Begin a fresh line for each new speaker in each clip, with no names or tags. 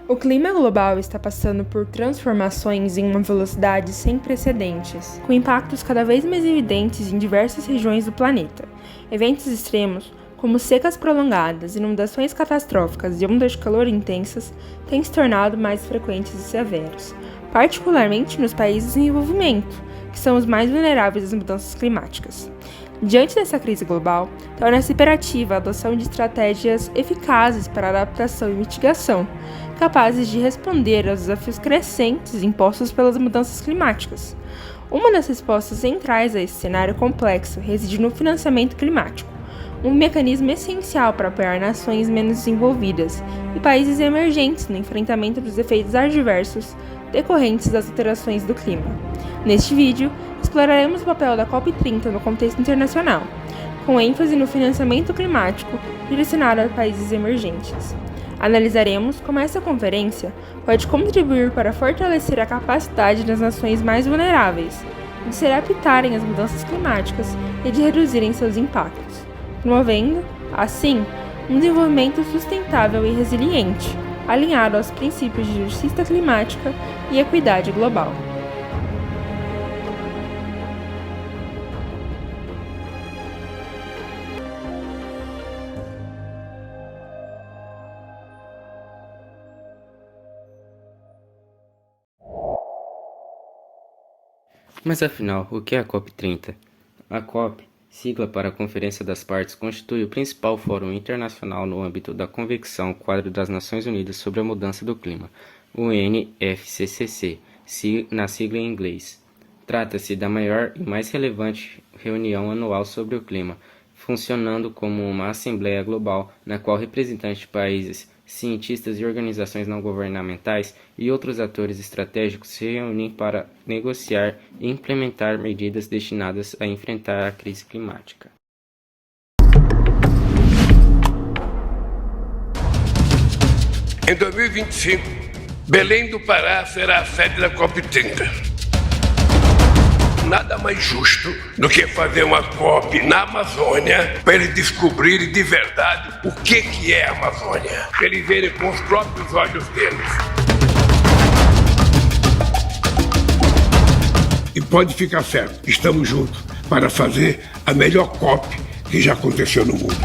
O clima global está passando por transformações em uma velocidade sem precedentes, com impactos cada vez mais evidentes em diversas regiões do planeta. Eventos extremos, como secas prolongadas, inundações catastróficas e ondas de calor intensas, têm se tornado mais frequentes e severos, particularmente nos países em desenvolvimento, que são os mais vulneráveis às mudanças climáticas. Diante dessa crise global, torna-se imperativa a adoção de estratégias eficazes para adaptação e mitigação, capazes de responder aos desafios crescentes impostos pelas mudanças climáticas. Uma das respostas centrais a esse cenário complexo reside no financiamento climático, um mecanismo essencial para apoiar nações menos desenvolvidas e países emergentes no enfrentamento dos efeitos adversos decorrentes das alterações do clima. Neste vídeo, exploraremos o papel da COP30 no contexto internacional, com ênfase no financiamento climático direcionado a países emergentes. Analisaremos como essa conferência pode contribuir para fortalecer a capacidade das nações mais vulneráveis de se adaptarem às mudanças climáticas e de reduzirem seus impactos, promovendo, assim, um desenvolvimento sustentável e resiliente, alinhado aos princípios de justiça climática e equidade global.
Mas afinal, o que é a COP30? A COP, sigla para a Conferência das Partes, constitui o principal fórum internacional no âmbito da Convenção Quadro das Nações Unidas sobre a Mudança do Clima, UNFCCC, na sigla em inglês. Trata-se da maior e mais relevante reunião anual sobre o clima, funcionando como uma assembleia global na qual representantes de países, cientistas e organizações não governamentais e outros atores estratégicos se reúnem para negociar e implementar medidas destinadas a enfrentar a crise climática.
Em 2025, Belém do Pará será a sede da COP30. Nada mais justo do que fazer uma COP na Amazônia para eles descobrirem de verdade o que é a Amazônia, para eles verem com os próprios olhos deles. E pode ficar certo, estamos juntos para fazer a melhor COP que já aconteceu no mundo.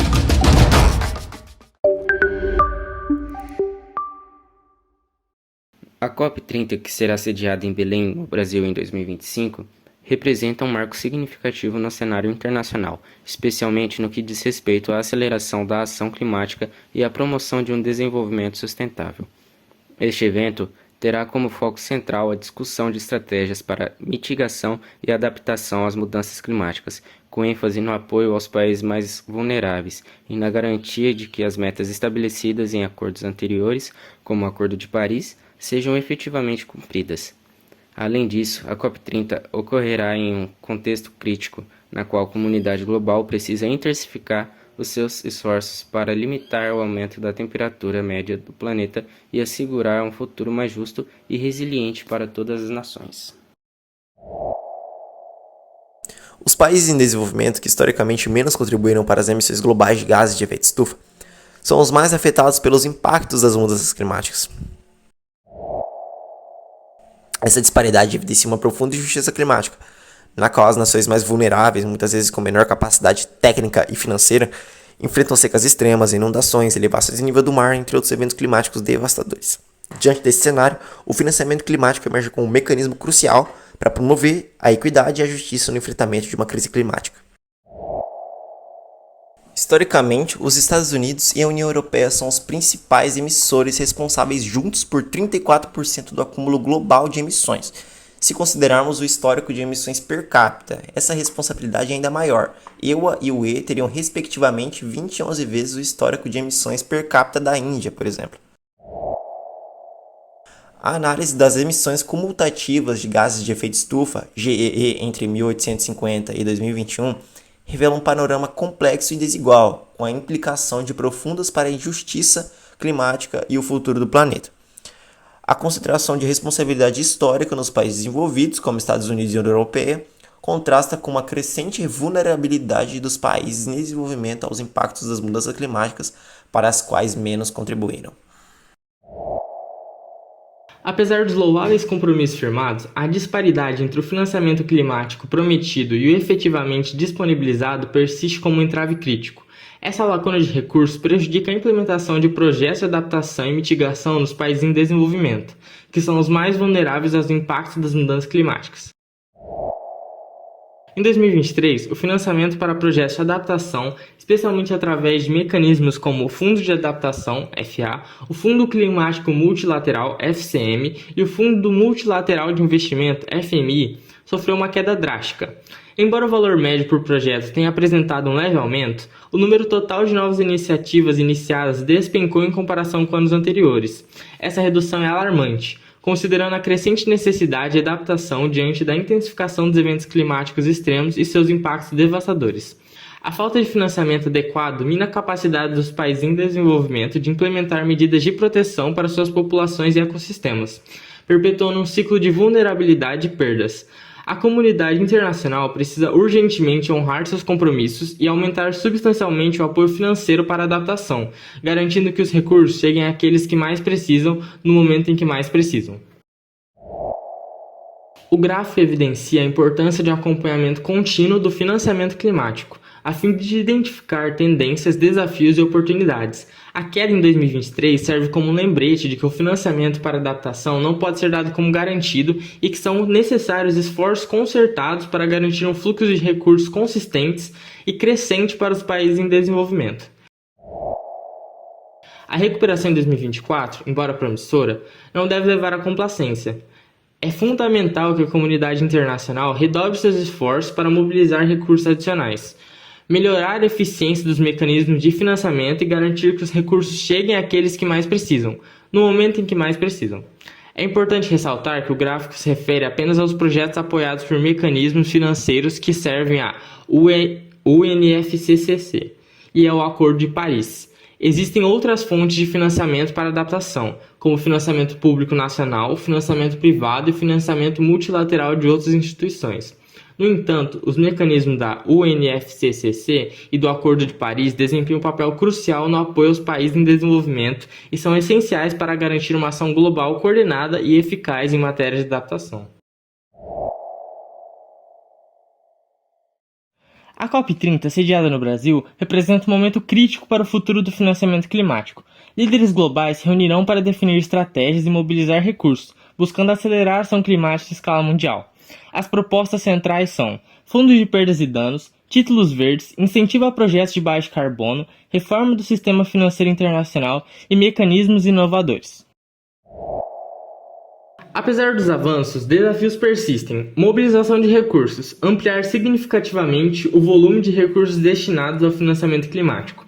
A COP30, que será sediada em Belém, no Brasil, em 2025, representa um marco significativo no cenário internacional, especialmente no que diz respeito à aceleração da ação climática e à promoção de um desenvolvimento sustentável. Este evento terá como foco central a discussão de estratégias para mitigação e adaptação às mudanças climáticas, com ênfase no apoio aos países mais vulneráveis e na garantia de que as metas estabelecidas em acordos anteriores, como o Acordo de Paris, sejam efetivamente cumpridas. Além disso, a COP30 ocorrerá em um contexto crítico, na qual a comunidade global precisa intensificar os seus esforços para limitar o aumento da temperatura média do planeta e assegurar um futuro mais justo e resiliente para todas as nações.
Os países em desenvolvimento que historicamente menos contribuíram para as emissões globais de gases de efeito estufa são os mais afetados pelos impactos das mudanças climáticas. Essa disparidade evidencia uma profunda injustiça climática, na qual as nações mais vulneráveis, muitas vezes com menor capacidade técnica e financeira, enfrentam secas extremas, inundações, elevações de nível do mar, entre outros eventos climáticos devastadores. Diante desse cenário, o financiamento climático emerge como um mecanismo crucial para promover a equidade e a justiça no enfrentamento de uma crise climática. Historicamente, os Estados Unidos e a União Europeia são os principais emissores responsáveis juntos por 34% do acúmulo global de emissões. Se considerarmos o histórico de emissões per capita, essa responsabilidade é ainda maior. EUA e UE teriam respectivamente 20 e 11 vezes o histórico de emissões per capita da Índia, por exemplo. A análise das emissões cumulativas de gases de efeito estufa, GEE, entre 1850 e 2021, revela um panorama complexo e desigual, com a implicação de profundas para a injustiça climática e o futuro do planeta. A concentração de responsabilidade histórica nos países envolvidos, como Estados Unidos e União Europeia, contrasta com uma crescente vulnerabilidade dos países em desenvolvimento aos impactos das mudanças climáticas para as quais menos contribuíram.
Apesar dos louváveis compromissos firmados, a disparidade entre o financiamento climático prometido e o efetivamente disponibilizado persiste como um entrave crítico. Essa lacuna de recursos prejudica a implementação de projetos de adaptação e mitigação nos países em desenvolvimento, que são os mais vulneráveis aos impactos das mudanças climáticas. Em 2023, o financiamento para projetos de adaptação, especialmente através de mecanismos como o Fundo de Adaptação, FA, o Fundo Climático Multilateral, FCM, e o Fundo Multilateral de Investimento, FMI, sofreu uma queda drástica. Embora o valor médio por projeto tenha apresentado um leve aumento, o número total de novas iniciativas iniciadas despencou em comparação com anos anteriores. Essa redução é alarmante, considerando a crescente necessidade de adaptação diante da intensificação dos eventos climáticos extremos e seus impactos devastadores. A falta de financiamento adequado mina a capacidade dos países em desenvolvimento de implementar medidas de proteção para suas populações e ecossistemas, perpetuando um ciclo de vulnerabilidade e perdas. A comunidade internacional precisa urgentemente honrar seus compromissos e aumentar substancialmente o apoio financeiro para a adaptação, garantindo que os recursos cheguem àqueles que mais precisam no momento em que mais precisam. O gráfico evidencia a importância de acompanhamento contínuo do financiamento climático, a fim de identificar tendências, desafios e oportunidades. A queda em 2023 serve como um lembrete de que o financiamento para adaptação não pode ser dado como garantido e que são necessários esforços concertados para garantir um fluxo de recursos consistentes e crescente para os países em desenvolvimento. A recuperação em 2024, embora promissora, não deve levar à complacência. É fundamental que a comunidade internacional redobre seus esforços para mobilizar recursos adicionais, melhorar a eficiência dos mecanismos de financiamento e garantir que os recursos cheguem àqueles que mais precisam, no momento em que mais precisam. É importante ressaltar que o gráfico se refere apenas aos projetos apoiados por mecanismos financeiros que servem à UNFCCC e ao Acordo de Paris. Existem outras fontes de financiamento para adaptação, como financiamento público nacional, financiamento privado e financiamento multilateral de outras instituições. No entanto, os mecanismos da UNFCCC e do Acordo de Paris desempenham um papel crucial no apoio aos países em desenvolvimento e são essenciais para garantir uma ação global coordenada e eficaz em matéria de adaptação. A COP30, sediada no Brasil, representa um momento crítico para o futuro do financiamento climático. Líderes globais se reunirão para definir estratégias e mobilizar recursos, buscando acelerar a ação climática em escala mundial. As propostas centrais são fundos de perdas e danos, títulos verdes, incentivo a projetos de baixo carbono, reforma do sistema financeiro internacional e mecanismos inovadores. Apesar dos avanços, desafios persistem. Mobilização de recursos, ampliar significativamente o volume de recursos destinados ao financiamento climático.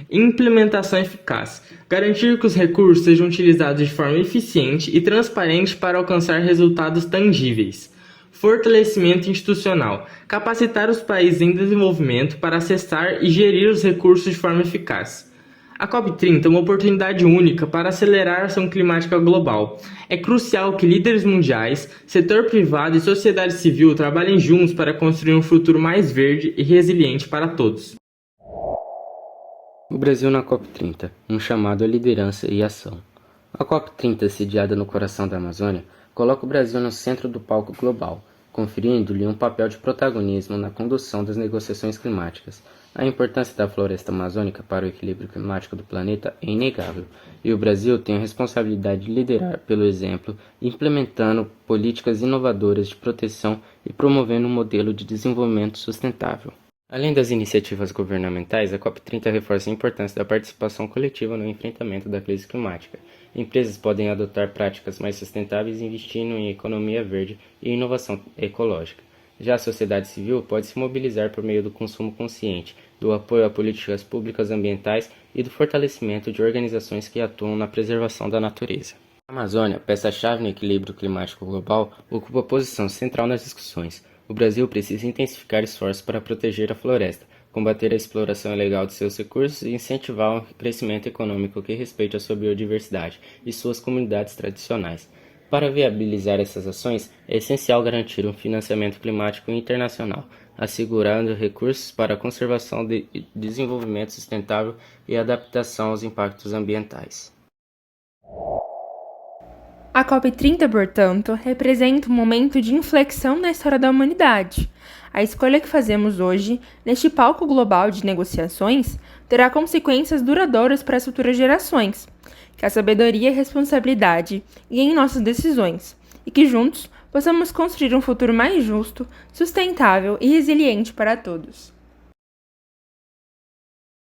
Implementação eficaz, garantir que os recursos sejam utilizados de forma eficiente e transparente para alcançar resultados tangíveis. Fortalecimento institucional, capacitar os países em desenvolvimento para acessar e gerir os recursos de forma eficaz. A COP30 é uma oportunidade única para acelerar a ação climática global. É crucial que líderes mundiais, setor privado e sociedade civil trabalhem juntos para construir um futuro mais verde e resiliente para todos.
O Brasil na COP30, um chamado à liderança e ação. A COP30, sediada no coração da Amazônia, coloca o Brasil no centro do palco global, conferindo-lhe um papel de protagonismo na condução das negociações climáticas. A importância da floresta amazônica para o equilíbrio climático do planeta é inegável, e o Brasil tem a responsabilidade de liderar pelo exemplo, implementando políticas inovadoras de proteção e promovendo um modelo de desenvolvimento sustentável. Além das iniciativas governamentais, a COP30 reforça a importância da participação coletiva no enfrentamento da crise climática. Empresas podem adotar práticas mais sustentáveis investindo em economia verde e inovação ecológica. Já a sociedade civil pode se mobilizar por meio do consumo consciente, do apoio a políticas públicas ambientais e do fortalecimento de organizações que atuam na preservação da natureza. A Amazônia, peça-chave no equilíbrio climático global, ocupa posição central nas discussões. O Brasil precisa intensificar esforços para proteger a floresta, combater a exploração ilegal de seus recursos e incentivar um crescimento econômico que respeite a sua biodiversidade e suas comunidades tradicionais. Para viabilizar essas ações, é essencial garantir um financiamento climático internacional, assegurando recursos para a conservação de desenvolvimento sustentável e adaptação aos impactos ambientais.
A COP30, portanto, representa um momento de inflexão na história da humanidade. A escolha que fazemos hoje, neste palco global de negociações, terá consequências duradouras para as futuras gerações. Que a sabedoria e a responsabilidade guiem nossas decisões e que juntos possamos construir um futuro mais justo, sustentável e resiliente para todos.